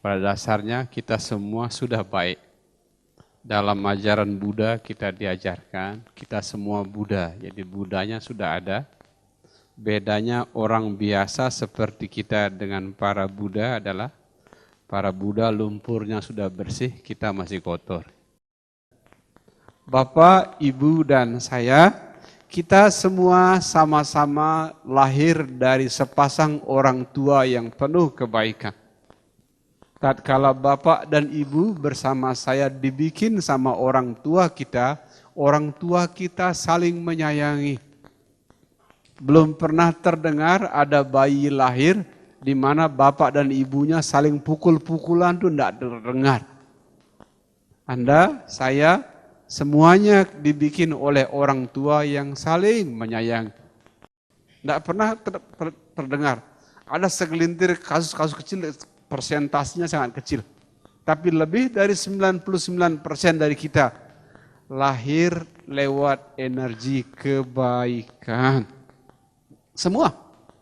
Pada dasarnya kita semua sudah baik. Dalam ajaran Buddha kita diajarkan, kita semua Buddha, jadi Buddhanya sudah ada. Bedanya orang biasa seperti kita dengan para Buddha adalah para Buddha lumpurnya sudah bersih, kita masih kotor. Bapak, Ibu, dan saya, kita semua sama-sama lahir dari sepasang orang tua yang penuh kebaikan. Tatkala Bapak dan Ibu bersama saya dibikin sama orang tua kita saling menyayangi. Belum pernah terdengar ada bayi lahir di mana Bapak dan Ibunya saling pukul-pukulan itu tidak terdengar. Anda, saya, semuanya dibikin oleh orang tua yang saling menyayangi. Tidak pernah terdengar. Ada segelintir kasus-kasus kecil, persentasenya sangat kecil. Tapi lebih dari 99% dari kita lahir lewat energi kebaikan. Semua.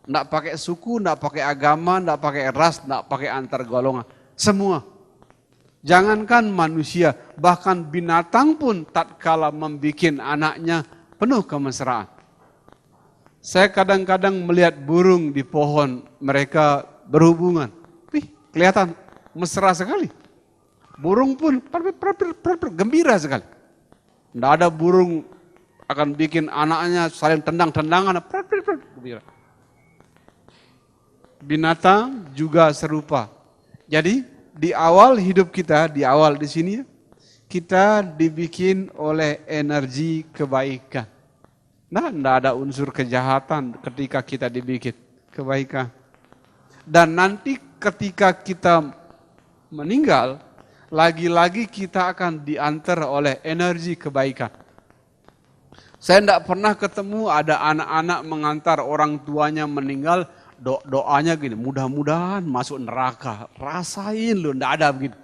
Tidak pakai suku, tidak pakai agama, tidak pakai ras, tidak pakai antar golongan. Semua. Jangankan manusia, bahkan binatang pun tatkala membikin anaknya penuh kemesraan. Saya kadang-kadang melihat burung di pohon, mereka berhubungan. Kelihatan mesra sekali. Burung pun gembira sekali. Tidak ada burung akan bikin anaknya saling tendang-tendangan. Gembira. Binatang juga serupa. Jadi di awal hidup kita, di awal di sini, kita dibikin oleh energi kebaikan. Nah, tidak ada unsur kejahatan ketika kita dibikin kebaikan. Dan nanti ketika kita meninggal, lagi-lagi kita akan diantar oleh energi kebaikan. Saya tidak pernah ketemu ada anak-anak mengantar orang tuanya meninggal, doanya gini, mudah-mudahan masuk neraka. Rasain loh, tidak ada begitu.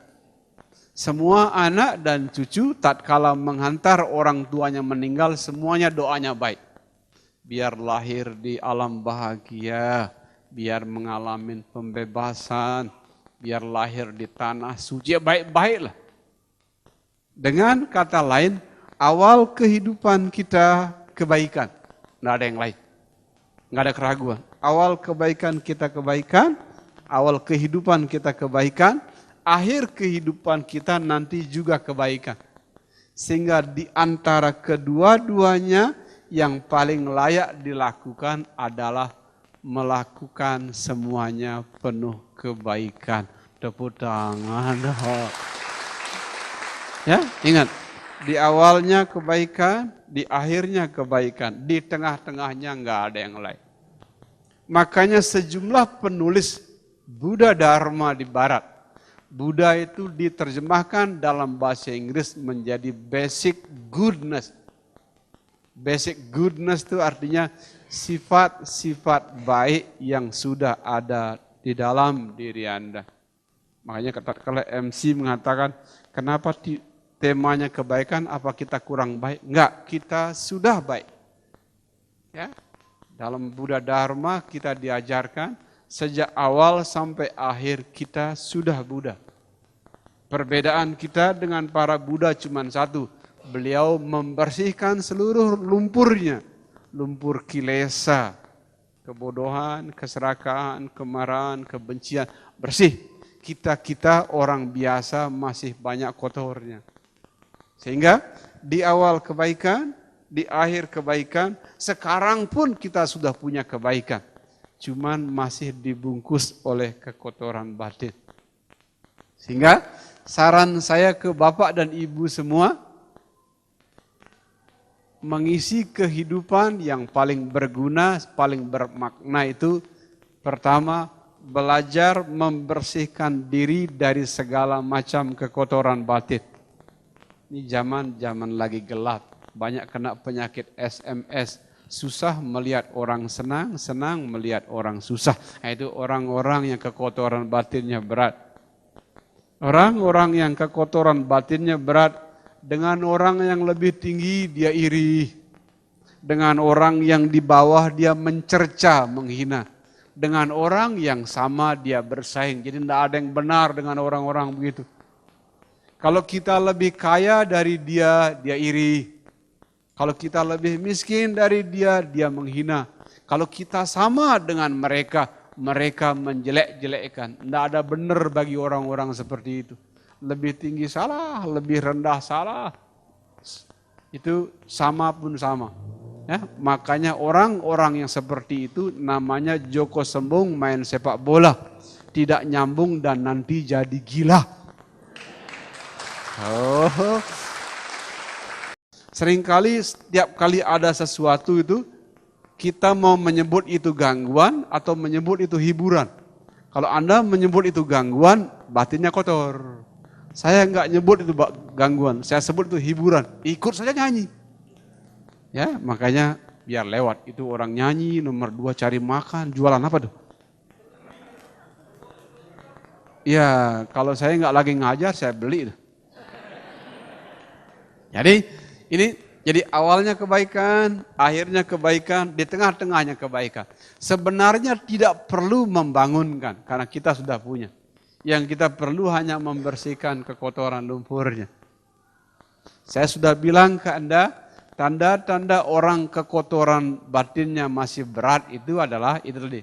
Semua anak dan cucu tatkala menghantar orang tuanya meninggal, semuanya doanya baik. Biar lahir di alam bahagia, biar mengalami pembebasan, biar lahir di tanah suci, baik-baiklah. Dengan kata lain, awal kehidupan kita kebaikan, tidak ada yang lain, tidak ada keraguan. Awal kebaikan kita kebaikan, awal kehidupan kita kebaikan, akhir kehidupan kita nanti juga kebaikan. Sehingga di antara kedua-duanya yang paling layak dilakukan adalah melakukan semuanya penuh kebaikan. Tepuk tangan. Ya, ingat. Di awalnya kebaikan, di akhirnya kebaikan. Di tengah-tengahnya enggak ada yang lain. Makanya sejumlah penulis Buddha Dharma di barat, Buddha itu diterjemahkan dalam bahasa Inggris menjadi basic goodness. Basic goodness itu artinya sifat-sifat baik yang sudah ada di dalam diri Anda. Makanya kalau MC mengatakan, kenapa temanya kebaikan, apa kita kurang baik? Enggak, kita sudah baik. Ya, dalam Buddha Dharma kita diajarkan, sejak awal sampai akhir kita sudah Buddha. Perbedaan kita dengan para Buddha cuma satu, beliau membersihkan seluruh lumpurnya. Lumpur kilesa, kebodohan, keserakahan, kemarahan, kebencian, bersih. Kita orang biasa masih banyak kotornya. Sehingga di awal kebaikan, di akhir kebaikan, sekarang pun kita sudah punya kebaikan. Cuman masih dibungkus oleh kekotoran batin. Sehingga saran saya ke Bapak dan Ibu semua, mengisi kehidupan yang paling berguna, paling bermakna itu pertama, belajar membersihkan diri dari segala macam kekotoran batin. Ini zaman lagi gelap, banyak kena penyakit SMS, susah melihat orang senang, senang melihat orang susah. Itu orang-orang yang kekotoran batinnya berat. Orang-orang yang kekotoran batinnya berat, dengan orang yang lebih tinggi dia iri. Dengan orang yang di bawah dia mencerca, menghina. Dengan orang yang sama dia bersaing. Jadi tidak ada yang benar dengan orang-orang begitu. Kalau kita lebih kaya dari dia, dia iri. Kalau kita lebih miskin dari dia, dia menghina. Kalau kita sama dengan mereka, mereka menjelek-jelekkan. Tidak ada benar bagi orang-orang seperti itu. Lebih tinggi salah, lebih rendah salah. Itu sama pun sama. Ya, makanya orang-orang yang seperti itu namanya Joko Sembung main sepak bola. Tidak nyambung dan nanti jadi gila. Oh. Seringkali setiap kali ada sesuatu itu, kita mau menyebut itu gangguan atau menyebut itu hiburan. Kalau Anda menyebut itu gangguan, batinnya kotor. Saya enggak nyebut itu gangguan, saya sebut itu hiburan. Ikut saja nyanyi. Ya, makanya biar lewat. Itu orang nyanyi, nomor 2 cari makan, jualan apa tuh? Ya, kalau saya enggak lagi ngajar, saya beli. Jadi awalnya kebaikan, akhirnya kebaikan, di tengah-tengahnya kebaikan. Sebenarnya tidak perlu membangunkan, karena kita sudah punya. Yang kita perlu hanya membersihkan kekotoran lumpurnya. Saya sudah bilang ke Anda, tanda-tanda orang kekotoran batinnya masih berat itu adalah itu tadi.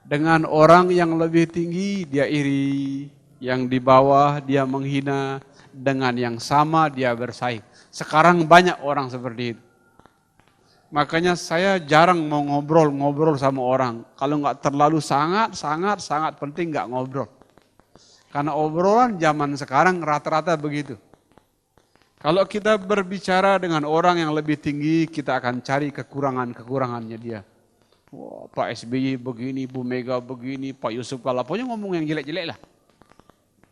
Dengan orang yang lebih tinggi dia iri, yang di bawah dia menghina, dengan yang sama dia bersaing. Sekarang banyak orang seperti itu. Makanya saya jarang mau ngobrol sama orang. Kalau nggak terlalu sangat penting nggak ngobrol. Karena obrolan zaman sekarang rata-rata begitu. Kalau kita berbicara dengan orang yang lebih tinggi, kita akan cari kekurangannya dia. Wah, Pak SBY begini, Bu Mega begini, Pak Yusuf Kala, pokoknya ngomong yang jelek-jelek lah.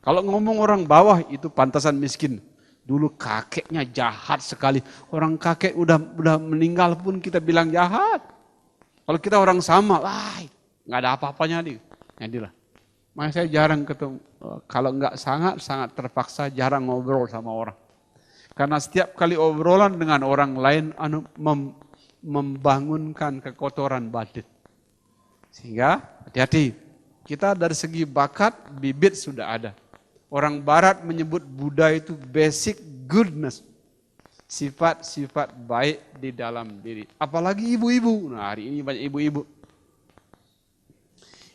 Kalau ngomong orang bawah itu pantasan miskin. Dulu kakeknya jahat sekali. Orang kakek udah meninggal pun kita bilang jahat. Kalau kita orang sama, nggak ada apa-apanya dia. Jadilah. Makanya saya jarang ketemu. Kalau nggak sangat terpaksa jarang ngobrol sama orang. Karena setiap kali obrolan dengan orang lain membangunkan kekotoran batin. Sehingga hati-hati. Kita dari segi bakat, bibit sudah ada. Orang barat menyebut Buddha itu basic goodness. Sifat-sifat baik di dalam diri. Apalagi ibu-ibu. Nah, hari ini banyak ibu-ibu.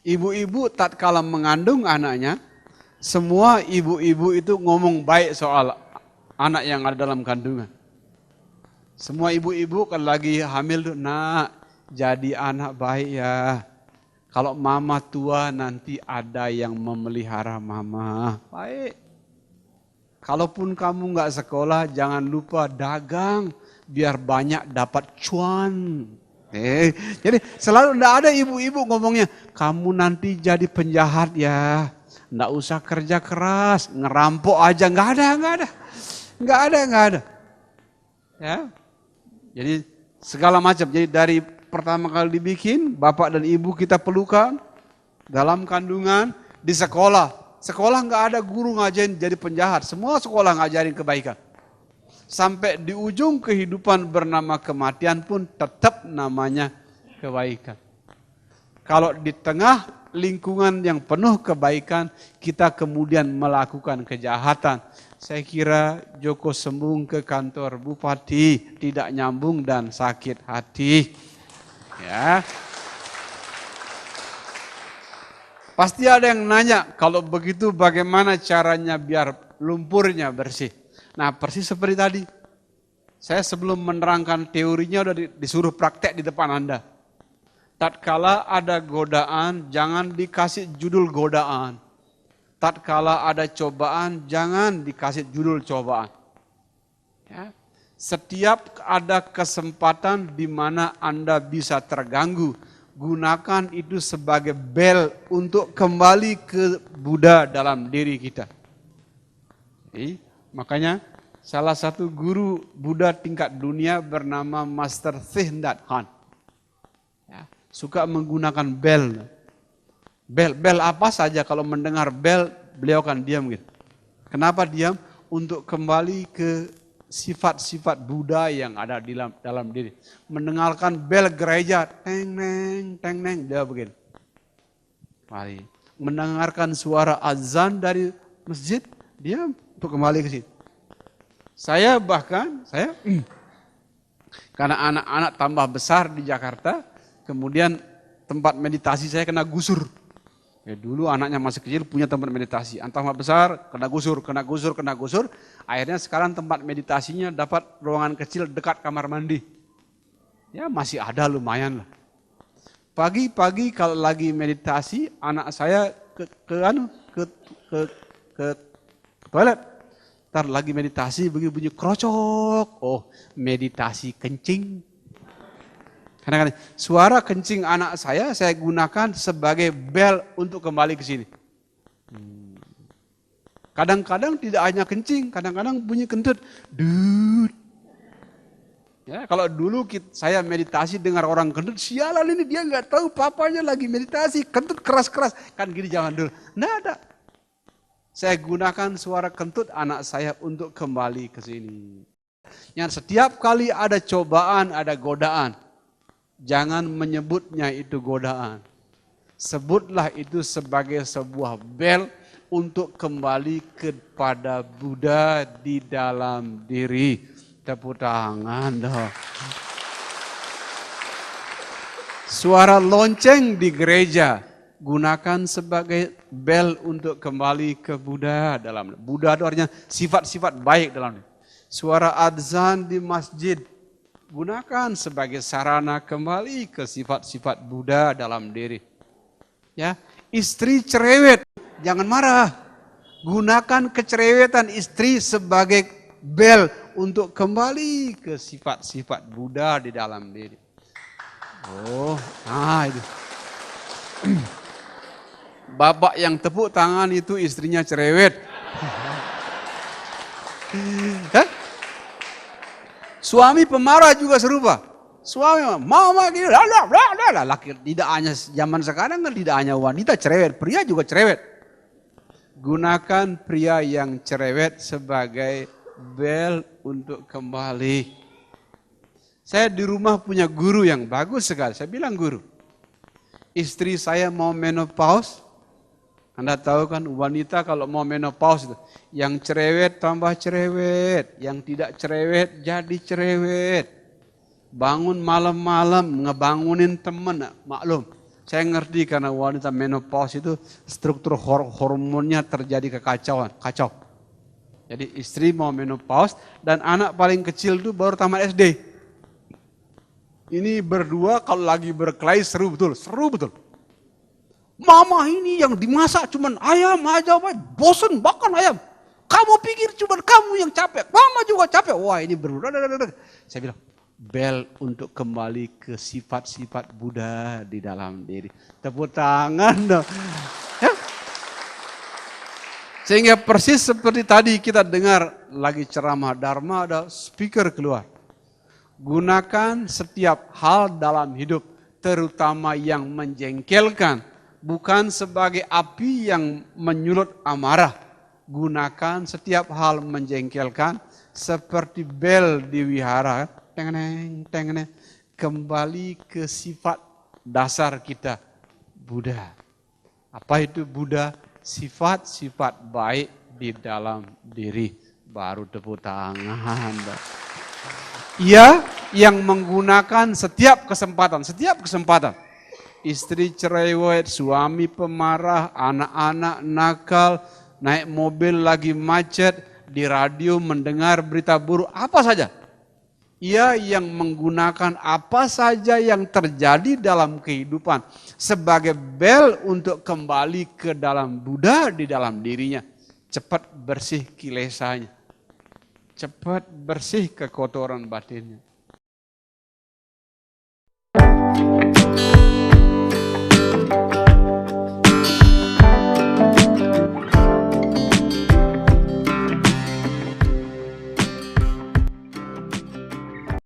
Ibu-ibu tatkala mengandung anaknya, semua ibu-ibu itu ngomong baik soal anak yang ada dalam kandungan. Semua ibu-ibu kalau lagi hamil, nak jadi anak baik ya. Kalau mama tua nanti ada yang memelihara mama. Baik. Kalaupun kamu nggak sekolah, jangan lupa dagang biar banyak dapat cuan. Jadi selalu enggak ada ibu-ibu ngomongnya, kamu nanti jadi penjahat ya. Enggak usah kerja keras, ngerampok aja, enggak ada. Ya. Jadi segala macam. Jadi dari pertama kali dibikin, bapak dan ibu kita pelukan dalam kandungan, di sekolah. Sekolah enggak ada guru ngajarin jadi penjahat, semua sekolah ngajarin kebaikan. Sampai di ujung kehidupan bernama kematian pun tetap namanya kebaikan. Kalau di tengah lingkungan yang penuh kebaikan, kita kemudian melakukan kejahatan. Saya kira Joko Sembung ke kantor bupati tidak nyambung dan sakit hati. Ya. Pasti ada yang nanya, kalau begitu bagaimana caranya biar lumpurnya bersih? Nah, persis seperti tadi. Saya sebelum menerangkan teorinya udah disuruh praktek di depan Anda. Tatkala ada godaan, jangan dikasih judul godaan. Tatkala ada cobaan, jangan dikasih judul cobaan. Ya. Setiap ada kesempatan di mana Anda bisa terganggu, gunakan itu sebagai bel untuk kembali ke Buddha dalam diri kita. Makanya salah satu guru Buddha tingkat dunia bernama Master Thich Nhat Hanh. Ya, suka menggunakan bel. Bel apa saja kalau mendengar bel beliau akan diam gitu. Kenapa diam? Untuk kembali ke sifat-sifat Buddha yang ada di dalam diri. Mendengarkan bel gereja, teng neng, dia begini. kembali. Mendengarkan suara azan dari masjid, dia untuk kembali ke sini. Saya karena anak-anak tambah besar di Jakarta, kemudian tempat meditasi saya kena gusur. Ya, dulu anaknya masih kecil punya tempat meditasi, tambah besar kena gusur. Akhirnya sekarang tempat meditasinya dapat ruangan kecil dekat kamar mandi. Ya masih ada lumayan lah. Pagi-pagi kalau lagi meditasi, anak saya ke toilet. Ntar lagi meditasi bunyi krocok. Oh, meditasi kencing. Karena suara kencing anak saya gunakan sebagai bel untuk kembali ke sini. Kadang-kadang tidak hanya kencing, kadang-kadang bunyi kentut. Dut. Ya, kalau dulu saya meditasi dengar orang kentut, sialan ini dia nggak tahu papanya lagi meditasi, kentut keras-keras. Kan gini zaman dulu. Nggak ada. Saya gunakan suara kentut anak saya untuk kembali ke sini. Yang setiap kali ada cobaan, ada godaan, jangan menyebutnya itu godaan. Sebutlah itu sebagai sebuah bel untuk kembali kepada Buddha di dalam diri. Tepuk tangan dong. Suara lonceng di gereja gunakan sebagai bel untuk kembali ke Buddha dalam. Buddha itu artinya sifat-sifat baik dalam. Suara adzan di masjid gunakan sebagai sarana kembali ke sifat-sifat Buddha dalam diri. Ya, istri cerewet, jangan marah. Gunakan kecerewetan istri sebagai bel untuk kembali ke sifat-sifat Buddha di dalam diri. Oh, itu. Bapak yang tepuk tangan itu istrinya cerewet. Suami pemarah juga serupa. Suami mama gitu, laki tidak hanya zaman sekarang kan tidak hanya wanita cerewet, pria juga cerewet. Gunakan pria yang cerewet sebagai bel untuk kembali. Saya di rumah punya guru yang bagus sekali. Saya bilang guru, istri saya mau menopause. Anda tahu kan wanita kalau mau menopause itu, yang cerewet tambah cerewet, yang tidak cerewet jadi cerewet. Bangun malam-malam ngebangunin teman, maklum. Saya ngerti karena wanita menopause itu struktur hormonnya terjadi kekacauan, kacau. Jadi istri mau menopause dan anak paling kecil itu baru tamat SD. Ini berdua kalau lagi berkelahi seru betul. Mama ini yang dimasak cuman ayam aja, bosen makan ayam. Kamu pikir cuman kamu yang capek, mama juga capek. Wah ini berdua. Saya bilang, bel untuk kembali ke sifat-sifat Buddha di dalam diri. Tepuk tangan dong. Ya? Sehingga persis seperti tadi kita dengar lagi ceramah Dharma, ada speaker keluar. Gunakan setiap hal dalam hidup, terutama yang menjengkelkan, bukan sebagai api yang menyulut amarah. Gunakan setiap hal menjengkelkan seperti bel di wihara. Tengeneng. Kembali ke sifat dasar kita, Buddha. Apa itu Buddha? Sifat-sifat baik di dalam diri. Baru tepuk tangan. Ia yang menggunakan setiap kesempatan. Istri cerewet, suami pemarah, anak-anak nakal, naik mobil lagi macet, di radio mendengar berita buruk, apa saja. Ia yang menggunakan apa saja yang terjadi dalam kehidupan sebagai bel untuk kembali ke dalam Buddha di dalam dirinya. Cepat bersih kilesanya. Cepat bersih kekotoran batinnya.